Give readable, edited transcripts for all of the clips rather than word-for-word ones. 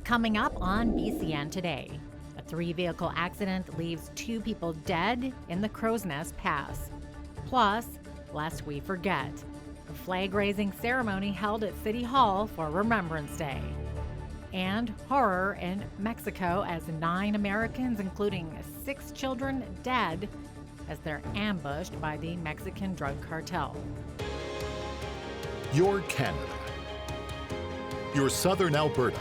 Coming up on BCN today, a 3-vehicle accident leaves 2 people dead in the Crow's Nest Pass. Plus, lest we forget, a flag-raising ceremony held at City Hall for Remembrance Day. And horror in Mexico as 9 Americans, including 6 children, dead as they're ambushed by the Mexican drug cartel. Your Canada. Your Southern Alberta.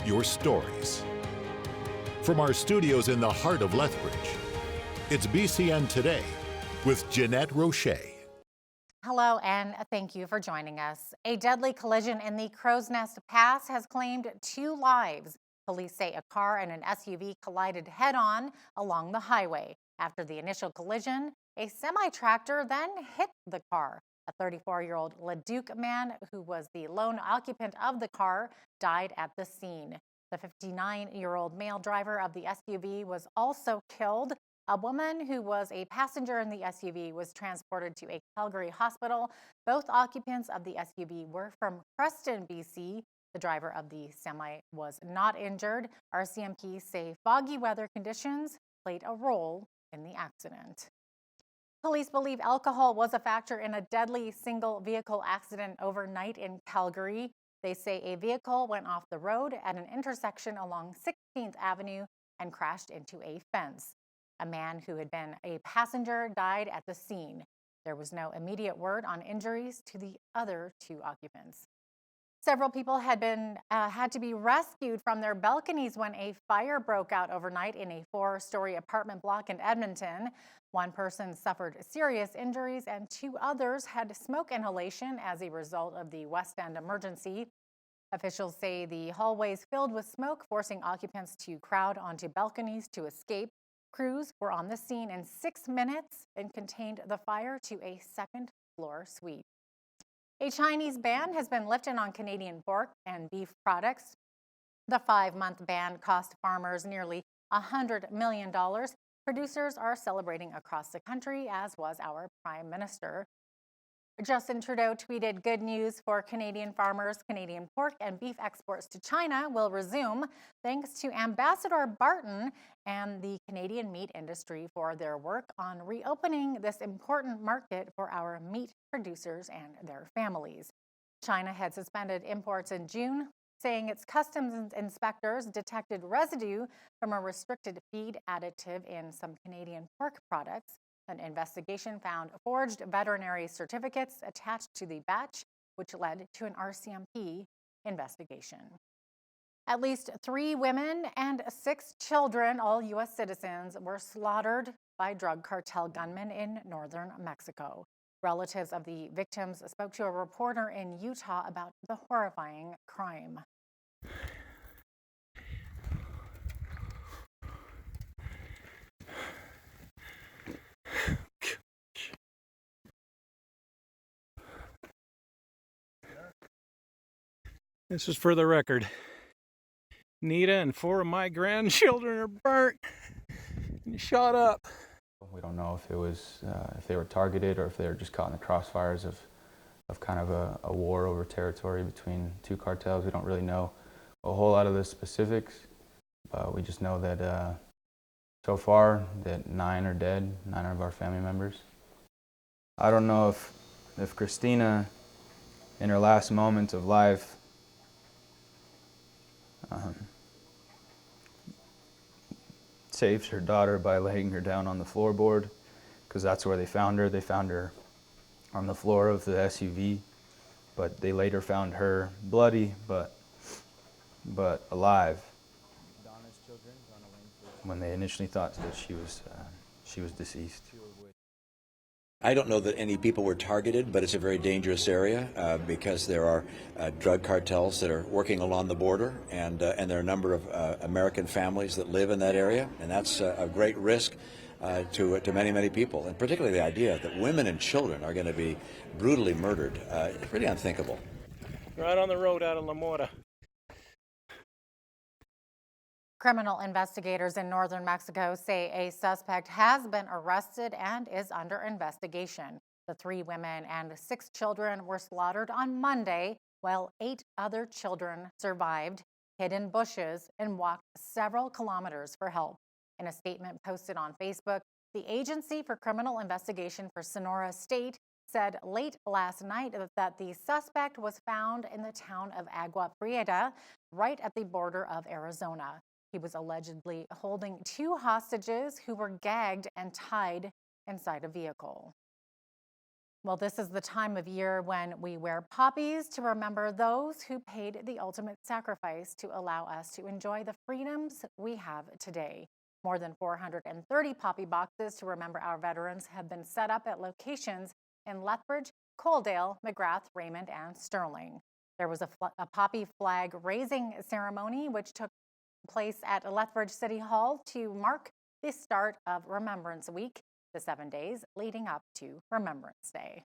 Your stories. From our studios in the heart of Lethbridge, it's BCN Today with Jeanette Roche. Hello and thank you for joining us. A deadly collision in the Crow's Nest Pass has claimed 2 lives. Police say a car and an SUV collided head-on along the highway. After the initial collision, a semi-tractor then hit the car. A 34-year-old Leduc man, who was the lone occupant of the car, died at the scene. The 59-year-old male driver of the SUV was also killed. A woman who was a passenger in the SUV was transported to a Calgary hospital. Both occupants of the SUV were from Preston, BC. The driver of the semi was not injured. RCMP say foggy weather conditions played a role in the accident. Police believe alcohol was a factor in a deadly single-vehicle accident overnight in Calgary. They say a vehicle went off the road at an intersection along 16th Avenue and crashed into a fence. A man who had been a passenger died at the scene. There was no immediate word on injuries to the other 2 occupants. Several people had to be rescued from their balconies when a fire broke out overnight in a 4-story apartment block in Edmonton. 1 person suffered serious injuries and 2 others had smoke inhalation as a result of the West End emergency. Officials say the hallways filled with smoke, forcing occupants to crowd onto balconies to escape. Crews were on the scene in 6 minutes and contained the fire to a 2nd-floor suite. A Chinese ban has been lifted on Canadian pork and beef products. The 5-month ban cost farmers nearly $100 million. Producers are celebrating across the country, as was our Prime Minister. Justin Trudeau tweeted, "Good news for Canadian farmers. Canadian pork and beef exports to China will resume thanks to Ambassador Barton and the Canadian meat industry for their work on reopening this important market for our meat producers and their families." China had suspended imports in June, saying its customs inspectors detected residue from a restricted feed additive in some Canadian pork products. An investigation found forged veterinary certificates attached to the batch, which led to an RCMP investigation. At least 3 women and 6 children, all U.S. citizens, were slaughtered by drug cartel gunmen in northern Mexico. Relatives of the victims spoke to a reporter in Utah about the horrifying crime. This is for the record. Nita and 4 of my grandchildren are burnt and shot up. We don't know if it was if they were targeted or if they were just caught in the crossfires of kind of a war over territory between 2 cartels. We don't really know a whole lot of the specifics, but we just know that so far that 9 are dead, 9 of our family members. I don't know if Christina, in her last moments of life, saves her daughter by laying her down on the floorboard, because that's where they found her. They found her on the floor of the SUV, but they later found her bloody but alive. When they initially thought that she was deceased. I don't know that any people were targeted, but it's a very dangerous area because there are drug cartels that are working along the border, and there are a number of American families that live in that area, and that's a great risk to many, many people, and particularly the idea that women and children are going to be brutally murdered. It's pretty unthinkable. Right on the road out of La Mora. Criminal investigators in northern Mexico say a suspect has been arrested and is under investigation. The 3 women and 6 children were slaughtered on Monday, while 8 other children survived. hid in bushes, and walked several kilometers for help. In a statement posted on Facebook, the Agency for Criminal Investigation for Sonora State said late last night that the suspect was found in the town of Agua Prieta, right at the border of Arizona. He was allegedly holding 2 hostages who were gagged and tied inside a vehicle. Well, this is the time of year when we wear poppies to remember those who paid the ultimate sacrifice to allow us to enjoy the freedoms we have today. More than 430 poppy boxes to remember our veterans have been set up at locations in Lethbridge, Coaldale, McGrath, Raymond, and Sterling. There was a poppy flag raising ceremony which took place at Lethbridge City Hall to mark the start of Remembrance Week, the 7 days leading up to Remembrance Day.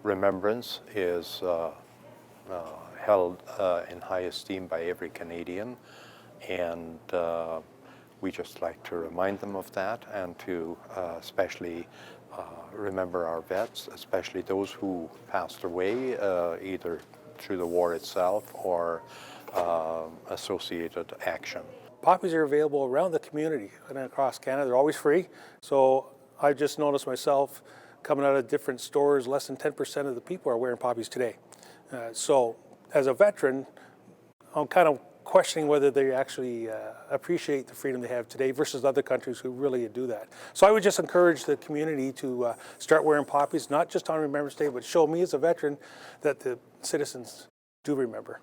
Remembrance is held in high esteem by every Canadian, and we just like to remind them of that and to especially remember our vets, especially those who passed away either through the war itself or associated action. Poppies are available around the community and across Canada. They're always free. So I just noticed myself coming out of different stores, less than 10% of the people are wearing poppies today. So as a veteran, I'm kind of questioning whether they actually appreciate the freedom they have today versus other countries who really do that. So I would just encourage the community to start wearing poppies, not just on Remembrance Day, but show me as a veteran that the citizens do remember.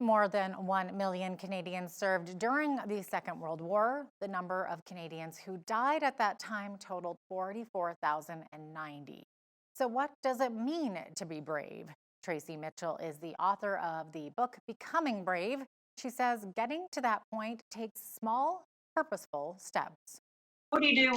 More than 1 million Canadians served during the Second World War. The number of Canadians who died at that time totaled 44,090. So what does it mean to be brave? Tracy Mitchell is the author of the book Becoming Brave. She says getting to that point takes small, purposeful steps. What do you do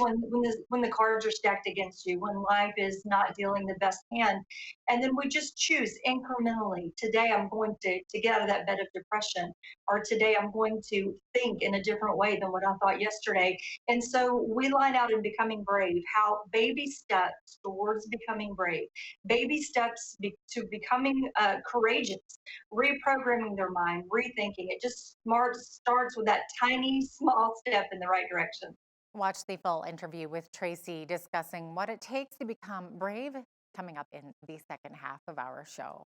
when the cards are stacked against you, when life is not dealing the best hand? And then we just choose incrementally. Today I'm going to get out of that bed of depression, or today I'm going to think in a different way than what I thought yesterday. And so we line out in Becoming Brave how baby steps towards becoming brave, baby steps to becoming courageous, reprogramming their mind, rethinking. It just starts with that tiny, small step in the right direction. Watch the full interview with Tracy discussing what it takes to become brave coming up in the second half of our show.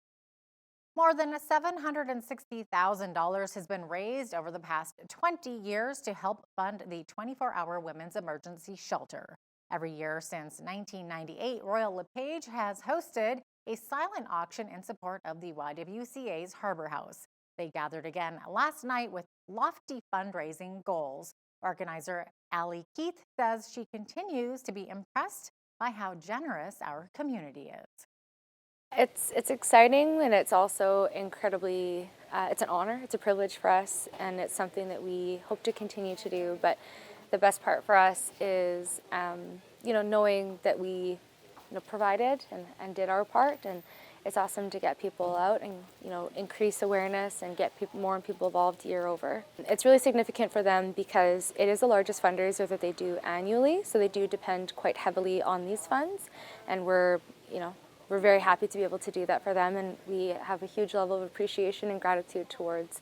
More than $760,000 has been raised over the past 20 years to help fund the 24-hour Women's Emergency Shelter. Every year since 1998, Royal LePage has hosted a silent auction in support of the YWCA's Harbor House. They gathered again last night with lofty fundraising goals. Organizer Allie Keith says she continues to be impressed by how generous our community is. It's exciting, and it's also incredibly, it's an honor, it's a privilege for us, and it's something that we hope to continue to do. But the best part for us is, knowing that we provided and did our part, and it's awesome to get people out and increase awareness and get more people involved year over. It's really significant for them because it is the largest fundraiser that they do annually, so they do depend quite heavily on these funds, and we're very happy to be able to do that for them, and we have a huge level of appreciation and gratitude towards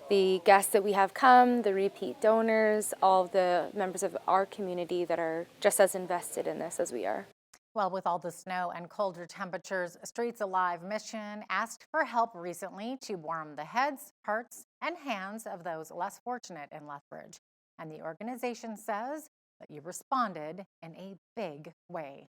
the guests that we have come, the repeat donors, all the members of our community that are just as invested in this as we are. Well, with all the snow and colder temperatures, Streets Alive Mission asked for help recently to warm the heads, hearts, and hands of those less fortunate in Lethbridge. And the organization says that you responded in a big way.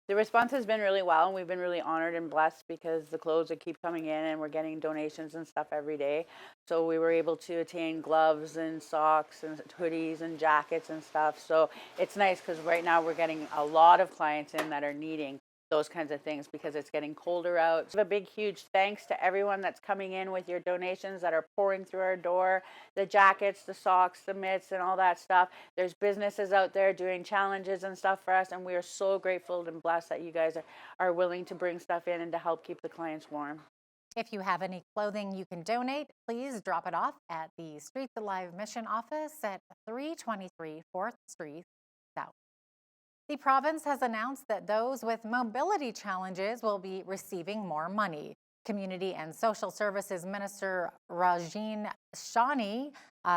The response has been really well, and we've been really honored and blessed because the clothes that keep coming in, and we're getting donations and stuff every day. So we were able to attain gloves and socks and hoodies and jackets and stuff. So it's nice because right now we're getting a lot of clients in that are needing those kinds of things because it's getting colder out. So a big, huge thanks to everyone that's coming in with your donations that are pouring through our door, the jackets, the socks, the mitts, and all that stuff. There's businesses out there doing challenges and stuff for us, and we are so grateful and blessed that you guys are willing to bring stuff in and to help keep the clients warm. If you have any clothing you can donate, please drop it off at the Streets Alive Mission office at 323 4th Street South. The province has announced that those with mobility challenges will be receiving more money. Community and Social Services Minister Rajeen Shawnee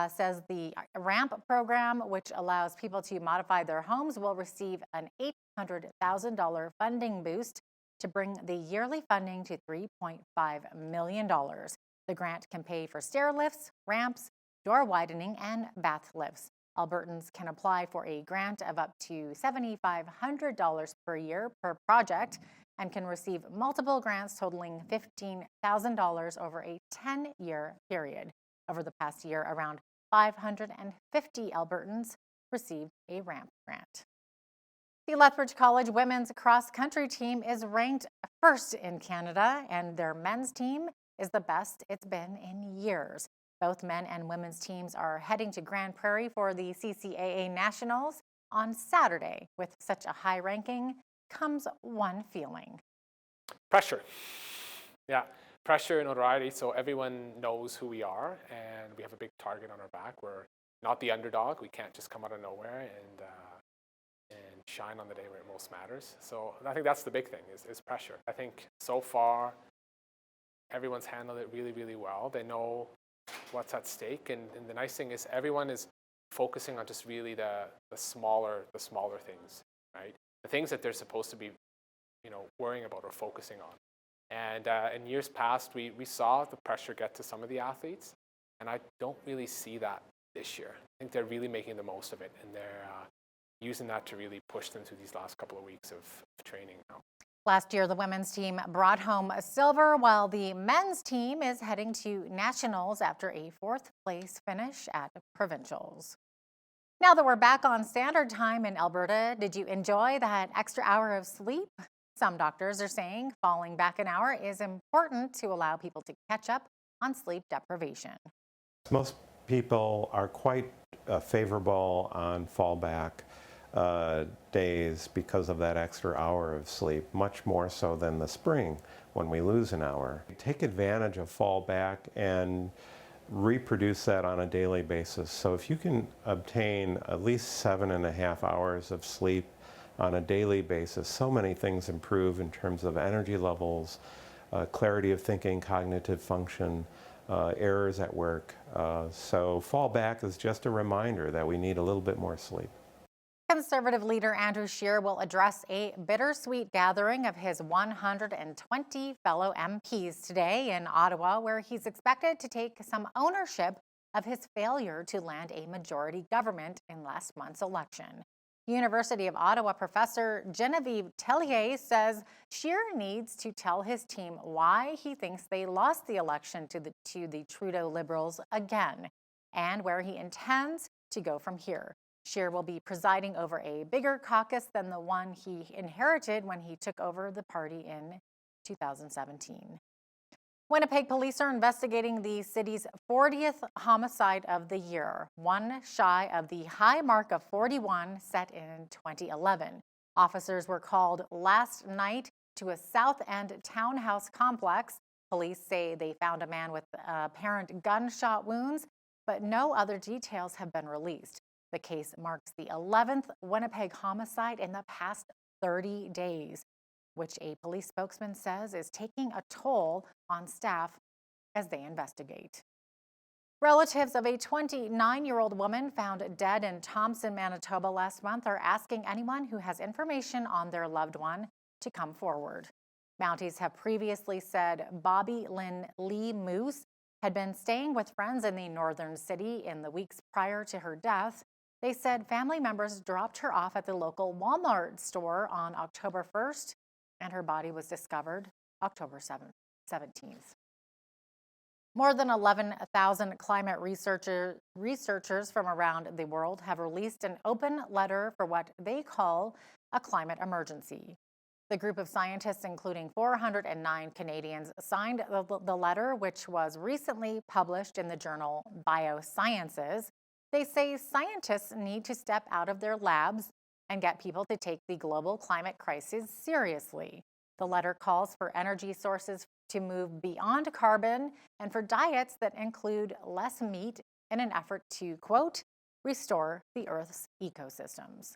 says the RAMP program, which allows people to modify their homes, will receive an $800,000 funding boost to bring the yearly funding to $3.5 million. The grant can pay for stair lifts, ramps, door widening, and bath lifts. Albertans can apply for a grant of up to $7,500 per year per project and can receive multiple grants totaling $15,000 over a 10-year period. Over the past year, around 550 Albertans received a RAMP grant. The Lethbridge College women's cross-country team is ranked first in Canada, and their men's team is the best it's been in years. Both men and women's teams are heading to Grand Prairie for the CCAA Nationals on Saturday. With such a high ranking comes one feeling. Pressure. Yeah, pressure and notoriety, so everyone knows who we are, and we have a big target on our back. We're not the underdog. We can't just come out of nowhere and shine on the day where it most matters. So I think that's the big thing, is pressure. I think so far, everyone's handled it really, really well. They know what's at stake, and the nice thing is everyone is focusing on just really the smaller things, right? The things that they're supposed to be, worrying about or focusing on. And in years past, we saw the pressure get to some of the athletes, and I don't really see that this year. I think they're really making the most of it, and they're using that to really push them through these last couple of weeks of training now. Last year, the women's team brought home a silver, while the men's team is heading to nationals after a 4th place finish at provincials. Now that we're back on standard time in Alberta, did you enjoy that extra hour of sleep? Some doctors are saying falling back an hour is important to allow people to catch up on sleep deprivation. Most people are quite favorable on fallback days because of that extra hour of sleep, much more so than the spring when we lose an hour. Take advantage of fallback and reproduce that on a daily basis. So if you can obtain at least 7.5 hours of sleep on a daily basis, so many things improve in terms of energy levels, clarity of thinking, cognitive function, errors at work. So fallback is just a reminder that we need a little bit more sleep. Conservative leader Andrew Scheer will address a bittersweet gathering of his 120 fellow MPs today in Ottawa, where he's expected to take some ownership of his failure to land a majority government in last month's election. University of Ottawa professor Genevieve Tellier says Scheer needs to tell his team why he thinks they lost the election to the Trudeau Liberals again, and where he intends to go from here. Scheer will be presiding over a bigger caucus than the one he inherited when he took over the party in 2017. Winnipeg police are investigating the city's 40th homicide of the year, one shy of the high mark of 41 set in 2011. Officers were called last night to a South End townhouse complex. Police say they found a man with apparent gunshot wounds, but no other details have been released. The case marks the 11th Winnipeg homicide in the past 30 days, which a police spokesman says is taking a toll on staff as they investigate. Relatives of a 29-year-old woman found dead in Thompson, Manitoba last month are asking anyone who has information on their loved one to come forward. Mounties have previously said Bobby Lynn Lee Moose had been staying with friends in the northern city in the weeks prior to her death. They said family members dropped her off at the local Walmart store on October 1st, and her body was discovered October 17th. More than 11,000 climate researchers from around the world have released an open letter for what they call a climate emergency. The group of scientists, including 409 Canadians, signed the letter, which was recently published in the journal Biosciences. They say scientists need to step out of their labs and get people to take the global climate crisis seriously. The letter calls for energy sources to move beyond carbon and for diets that include less meat in an effort to, quote, restore the Earth's ecosystems.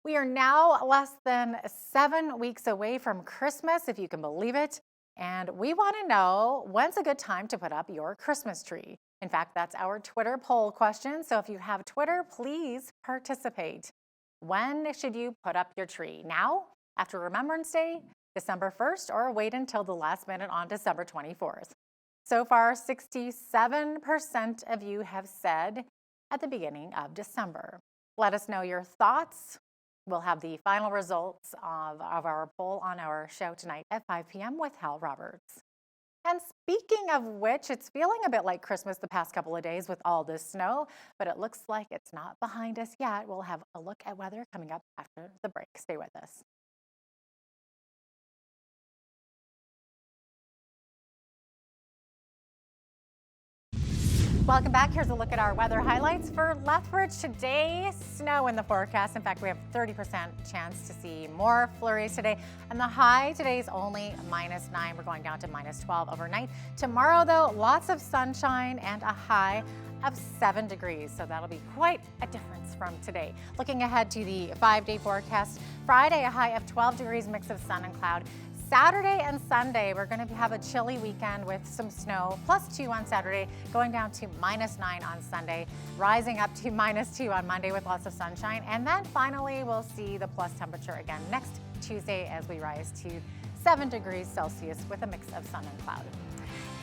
We are now less than 7 weeks away from Christmas, if you can believe it. And we want to know when's a good time to put up your Christmas tree. In fact, that's our Twitter poll question. So if you have Twitter, please participate. When should you put up your tree? Now, after Remembrance Day, December 1st, or wait until the last minute on December 24th? So far, 67% of you have said at the beginning of December. Let us know your thoughts. We'll have the final results of our poll on our show tonight at 5 p.m. with Hal Roberts. And speaking of which, it's feeling a bit like Christmas the past couple of days with all this snow, but it looks like it's not behind us yet. We'll have a look at weather coming up after the break. Stay with us. Welcome back. Here's a look at our weather highlights for Lethbridge today. Snow in the forecast. In fact, we have 30% chance to see more flurries today. And the high today is only -9. We're going down to -12 overnight. Tomorrow, though, lots of sunshine and a high of 7 degrees. So that'll be quite a difference from today. Looking ahead to the 5-day forecast, Friday, a high of 12 degrees, mix of sun and cloud. Saturday and Sunday, we're going to have a chilly weekend with some snow, +2 on Saturday, going down to -9 on Sunday, rising up to -2 on Monday with lots of sunshine. And then finally, we'll see the plus temperature again next Tuesday as we rise to 7 degrees Celsius with a mix of sun and cloud.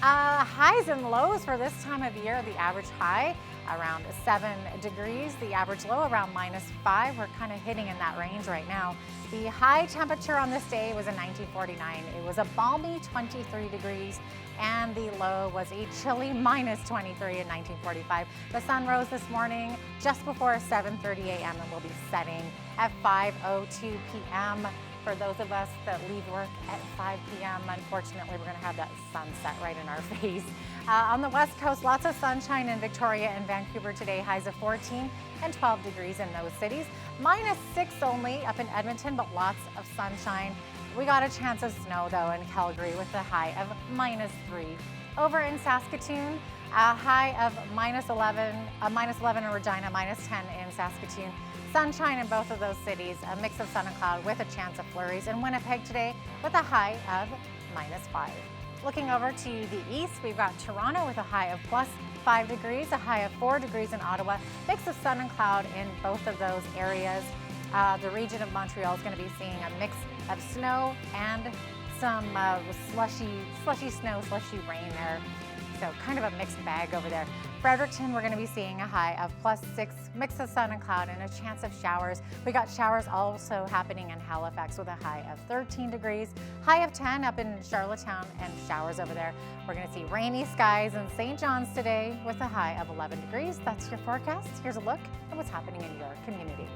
Highs and lows for this time of year, the average high around 7 degrees, the average low around -5. We're kind of hitting in that range right now. The high temperature on this day was in 1949. It was a balmy 23 degrees, and the low was a chilly -23 in 1945. The sun rose this morning just before 7:30 a.m. and will be setting at 5:02 p.m. For those of us that leave work at 5 p.m., unfortunately, we're going to have that sunset right in our face. On the West Coast, lots of sunshine in Victoria and Vancouver today, highs of 14 and 12 degrees in those cities. -6 only up in Edmonton, but lots of sunshine. We got a chance of snow, though, in Calgary with a high of -3. Over in Saskatoon, a high of -11, -11 in Regina, -10 in Saskatoon. Sunshine in both of those cities, a mix of sun and cloud with a chance of flurries. In Winnipeg today with a high of -5. Looking over to the east, we've got Toronto with a high of +5 degrees, a high of 4 degrees in Ottawa, mix of sun and cloud in both of those areas. The region of Montreal is going to be seeing a mix of snow and some slushy snow, slushy rain there. So kind of a mixed bag over there. Fredericton, we're going to be seeing a high of +6, mix of sun and cloud, and a chance of showers. We got showers also happening in Halifax with a high of 13 degrees, high of 10 up in Charlottetown, and showers over there. We're going to see rainy skies in St. John's today with a high of 11 degrees. That's your forecast. Here's a look at what's happening in your community.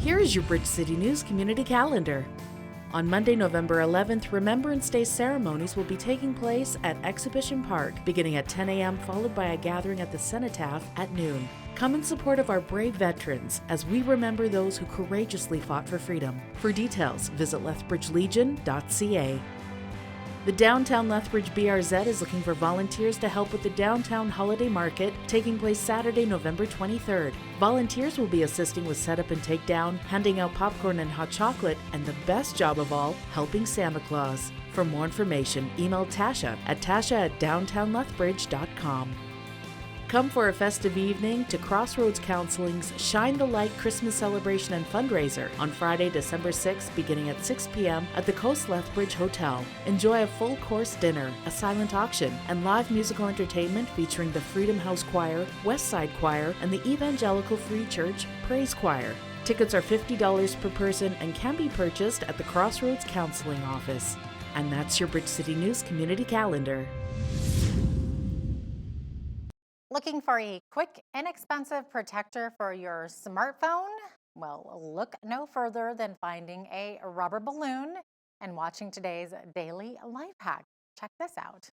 Here is your Bridge City News community calendar. On Monday, November 11th, Remembrance Day ceremonies will be taking place at Exhibition Park, beginning at 10 a.m., followed by a gathering at the Cenotaph at noon. Come in support of our brave veterans as we remember those who courageously fought for freedom. For details, visit lethbridgelegion.ca. The Downtown Lethbridge BRZ is looking for volunteers to help with the Downtown Holiday Market taking place Saturday, November 23rd. Volunteers will be assisting with setup and takedown, handing out popcorn and hot chocolate, and the best job of all, helping Santa Claus. For more information, email Tasha at tasha@downtownlethbridge.com. Come for a festive evening to Crossroads Counseling's Shine the Light Christmas Celebration and Fundraiser on Friday, December 6th, beginning at 6 p.m. at the Coast Lethbridge Hotel. Enjoy a full-course dinner, a silent auction, and live musical entertainment featuring the Freedom House Choir, Westside Choir, and the Evangelical Free Church Praise Choir. Tickets are $50 per person and can be purchased at the Crossroads Counseling Office. And that's your Bridge City News community calendar. Looking for a quick, inexpensive protector for your smartphone? Well, look no further than finding a rubber balloon and watching today's daily life hack. Check this out.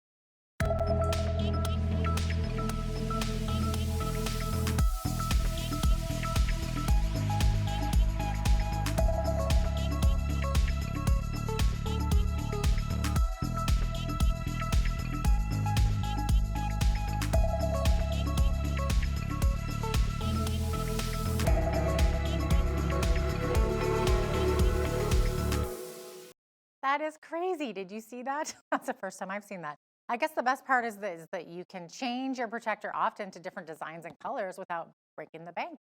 That is crazy. Did you see that? That's the first time I've seen that. I guess the best part is that you can change your protector often to different designs and colors without breaking the bank.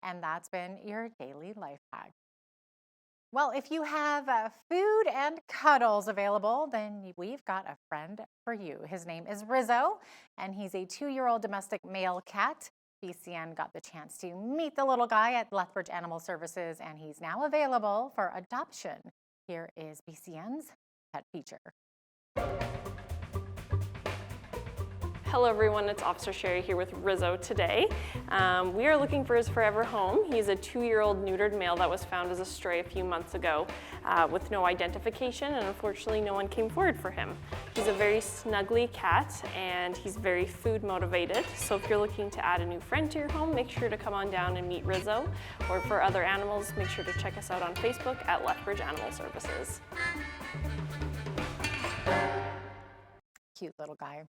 And that's been your daily life hack. Well, if you have food and cuddles available, then we've got a friend for you. His name is Rizzo, and he's a 2-year-old domestic male cat. BCN got the chance to meet the little guy at Lethbridge Animal Services, and he's now available for adoption. Here is BCN's pet feature. Hello everyone, it's Officer Sherry here with Rizzo today. We are looking for his forever home. He's a 2-year-old neutered male that was found as a stray a few months ago with no identification, and unfortunately no one came forward for him. He's a very snuggly cat and he's very food motivated. So if you're looking to add a new friend to your home, make sure to come on down and meet Rizzo. Or for other animals, make sure to check us out on Facebook at Lethbridge Animal Services. Cute little guy.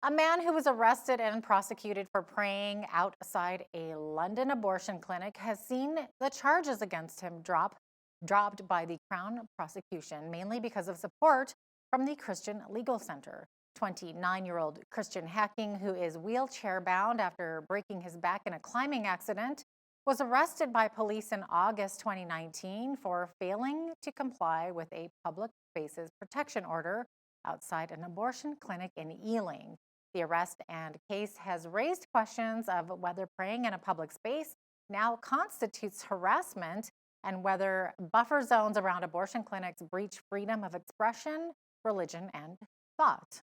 A man who was arrested and prosecuted for praying outside a London abortion clinic has seen the charges against him dropped by the Crown prosecution, mainly because of support from the Christian Legal Center. 29-year-old Christian Hacking, who is wheelchair-bound after breaking his back in a climbing accident, was arrested by police in August 2019 for failing to comply with a public spaces protection order outside an abortion clinic in Ealing. The arrest and case has raised questions of whether praying in a public space now constitutes harassment and whether buffer zones around abortion clinics breach freedom of expression, religion, and thought.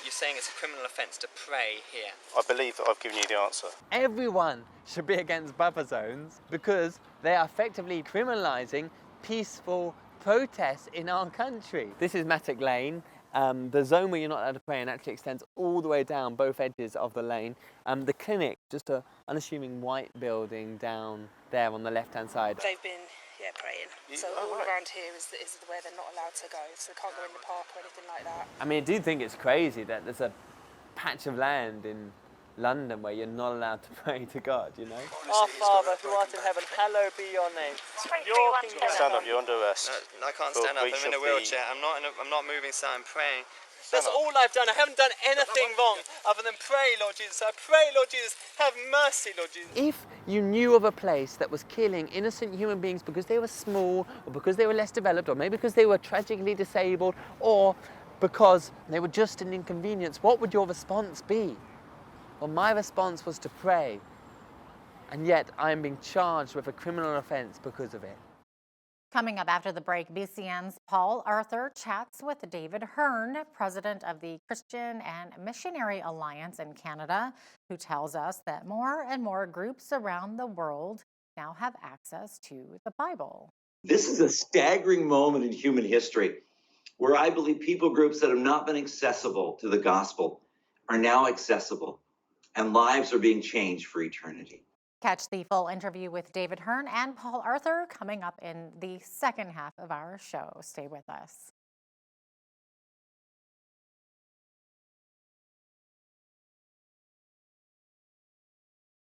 You're saying it's a criminal offence to pray here. I believe that I've given you the answer. Everyone should be against buffer zones because they are effectively criminalising peaceful protests in our country. This is Mattock Lane. The zone where you're not allowed to pray and actually extends all the way down both edges of the lane. The clinic, just an unassuming white building down there on the left-hand side. They've been, praying. So all around here is where they're not allowed to go. So they can't go in the park or anything like that. I mean, I do think it's crazy that there's a patch of land in London where you're not allowed to pray to God, you know? Our Father who art in heaven, hallowed be your name. Your kingdom. Stand up, you're under arrest. No, I can't But stand up. we I'm in a should wheelchair. I'm not moving, so I'm praying. Stand That's up. all I've done. I haven't done anything wrong other than pray, Lord Jesus. I pray, Lord Jesus, have mercy, Lord Jesus. If you knew of a place that was killing innocent human beings because they were small, or because they were less developed, or maybe because they were tragically disabled, or because they were just an inconvenience, what would your response be? Well, my response was to pray, and yet I am being charged with a criminal offence because of it. Coming up after the break, BCN's Paul Arthur chats with David Hearn, president of the Christian and Missionary Alliance in Canada, who tells us that more and more groups around the world now have access to the Bible. This is a staggering moment in human history where I believe people groups that have not been accessible to the gospel are now accessible, and lives are being changed for eternity. Catch the full interview with David Hearn and Paul Arthur coming up in the second half of our show. Stay with us.